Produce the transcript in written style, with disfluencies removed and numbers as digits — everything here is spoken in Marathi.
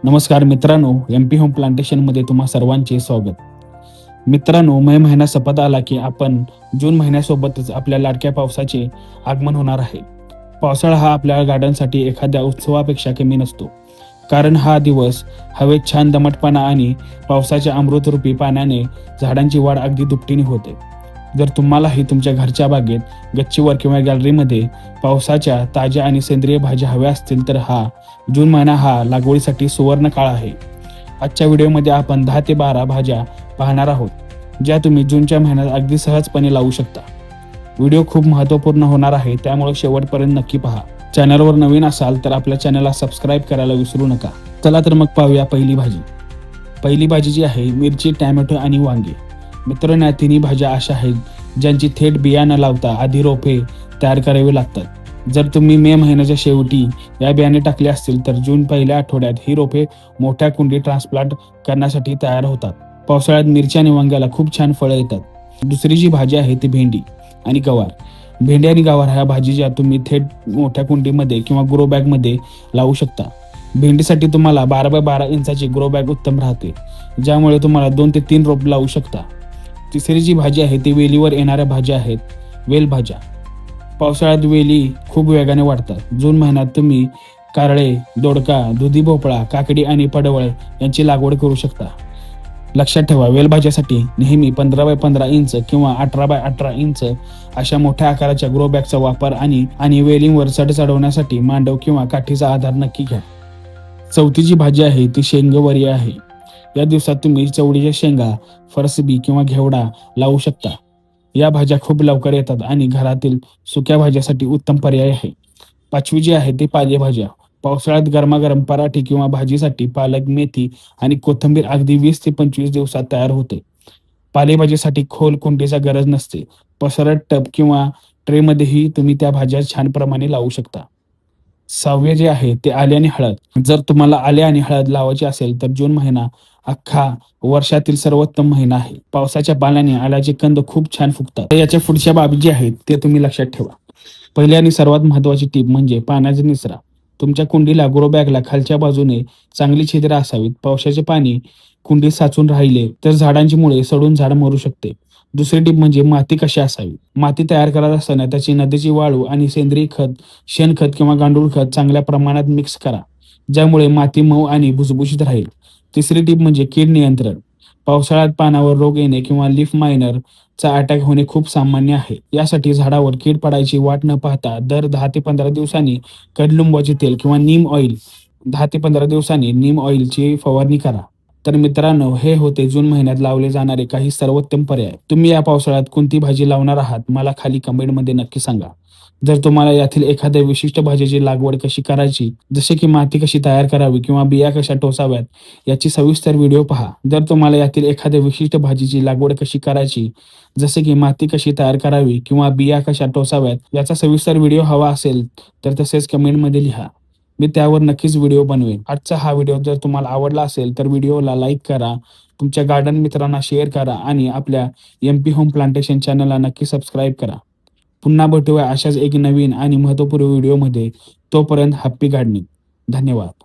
नमस्कार मित्रांनो, MP होम प्लांटेशनमध्ये तुम्हा सर्वांचे स्वागत. मित्रांनो, मे महिना संपत आला की आपण जून महिन्यासोबतच आपल्या लाडक्या पावसाचे आगमन होणार आहे. पावसाळा हा आपल्या गार्डनसाठी एखाद्या उत्सवापेक्षा कमी नसतो. कारण हा दिवस हवेत छान दमटपणा आणि पावसाच्या अमृतरूपी पाण्याने झाडांची वाढ अगदी दुपटीने होते. जर तुम्हालाही तुमच्या घरच्या बागेत, गच्चीवर किंवा गॅलरीमध्ये पावसाच्या ताज्या आणि सेंद्रिय भाज्या हव्या असतील तर जून महिना हा लागवडीसाठी सुवर्ण काळ आहे. आजच्या व्हिडिओमध्ये आपण 10 ते 12 भाज्या पाहणार आहोत, ज्या तुम्ही जूनच्या महिन्यात अगदी सहजपणे लावू शकता. व्हिडिओ खूप महत्त्वपूर्ण होणार आहे, त्यामुळे शेवटपर्यंत नक्की पहा. चॅनलवर नवीन असाल तर आपल्या चॅनलला सबस्क्राईब करायला विसरू नका. चला तर मग पाहूया पहिली भाजी. पहिली भाजी जी आहे मिरची, टॅमॅटो आणि वांगे. मित्रांनो, या तिन्ही भाज्या अशा आहेत ज्यांची थेट बिया न लावता आधी रोपे तयार करावी लागतात. जर तुम्ही मे महिन्याच्या शेवटी या बियाणे टाकले असतील तर जून पहिल्या आठवड्यात ही रोपे मोठ्या कुंडी ट्रान्सप्लांट करण्यासाठी तयार होतात. पावसाळ्यात मिरची आणि वांग्याला खूप छान फळं येतात. दुसरी जी भाजी आहे ती भेंडी आणि गवार. भेंडी आणि गवार ह्या भाजी ज्या तुम्ही थेट मोठ्या कुंडीमध्ये किंवा ग्रो बॅगमध्ये लावू शकता. भेंडीसाठी तुम्हाला 12 बाय 12 इंचाची ग्रो बॅग उत्तम राहते, ज्यामुळे तुम्हाला 2 ते 3 रोप लावू शकता. तिसरी जी भाजी आहे ती वेलीवर येणाऱ्या भाज्या आहेत, वेलभाज्या. पावसाळ्यात वेली खूप वेगाने वाढतात. जून महिन्यात तुम्ही कारळे, दोडका, दुधी भोपळा, काकडी आणि पडवळ यांची लागवड करू शकता. लक्षात ठेवा, वेलभाज्यासाठी नेहमी 15 बाय 15 इंच किंवा 18 बाय 18 इंच अशा मोठ्या आकाराच्या ग्रो बॅगचा वापर आणि वेलींवर चढ चढवण्यासाठी मांडव किंवा काठीचा आधार नक्की घ्या. चौथी जी भाजी आहे ती शेंगवरी आहे. या दिवसात तुम्ही चवळीच्या शेंगा, फरसबी किंवा घेवडा लावू शकता. या भाज्या खूप लवकर येतात आणि घरातील सुक्या भाज्यासाठी उत्तम पर्याय आहे. पाचवी जी आहे ती पालेभाज्या. पावसाळ्यात गरमागरम पराठे किंवा भाजीसाठी पालक, मेथी आणि कोथिंबीर अगदी 20 ते 25 दिवसात तयार होते. पालेभाजीसाठी खोल कुंडीची गरज नसते. पसरट टब किंवा ट्रेमध्येही तुम्ही त्या भाज्या छान प्रमाणे लावू शकता. सहावे जे आहे ते आले आणि हळद. जर तुम्हाला आले आणि हळद लावायची असेल तर जून महिना अख्खा वर्षातील सर्वोत्तम महिना आहे. पावसाच्या पाण्याने आल्याचे कंद खूप छान फुगतात. तर याच्या पुढच्या बाबी जी आहेत ते तुम्ही लक्षात ठेवा. पहिली आणि सर्वात महत्त्वाची टीप म्हणजे पाण्याचा निचरा. तुमच्या कुंडीला, ग्रो बॅगला खालच्या बाजूने चांगली छिद्रे असावीत. पावसाचे पाणी कुंडीत साचून राहिले तर झाडांची मुळे सडून झाड मरू शकते. दुसरी टीप म्हणजे माती कशी असावी. माती तयार करत असताना त्याची नदीची वाळू आणि सेंद्रिय खत, शेणखत किंवा गांडूळ खत चांगल्या प्रमाणात मिक्स करा, ज्यामुळे माती मऊ आणि भुसभुशीत राहील. तिसरी टीप म्हणजे कीड नियंत्रण. पावसाळ्यात पानावर रोग येणे किंवा लीफ मायनर चा अटॅक होणे खूप सामान्य आहे. यासाठी झाडावर कीड पडायची वाट न पाहता दर 10 ते 15 दिवसांनी कडुलिंबाचे तेल किंवा नीम ऑइल 10 ते 15 दिवसांनी नीम ऑइलची फवारणी करा. तर मित्रांनो, हे होते जून महिन्यात लावले जाणारे काही सर्वोत्तम पर्याय. तुम्ही या पावसाळ्यात कोणती भाजी लावणार आहात मला खाली कमेंटमध्ये नक्की सांगा. जर तुम्हाला यातील एखाद्या विशिष्ट भाजीची लागवड कशी करायची, जसे की माती कशी तयार करावी किंवा बिया कशा टोचाव्यात, याची सविस्तर व्हिडिओ पहा. जर तुम्हाला यातील एखाद्या विशिष्ट भाजीची लागवड कशी करायची, जसे की माती कशी तयार करावी किंवा बिया कशा टोचाव्यात, याचा सविस्तर व्हिडिओ हवा असेल तर तसेच कमेंटमध्ये लिहा. मी त्यावर नक्कीच व्हिडिओ बनवेन. आजचा हा व्हिडिओ जर तुम्हाला आवडला असेल तर व्हिडिओला लाईक करा, तुमच्या गार्डन मित्रांना शेअर करा आणि आपल्या MP होम प्लांटेशन चॅनलला नक्की सबस्क्राईब करा. पुन्हा भेटूया अशाच एक नवीन आणि महत्त्वपूर्ण व्हिडिओमध्ये. तोपर्यंत हॅपी गार्डनिंग. धन्यवाद.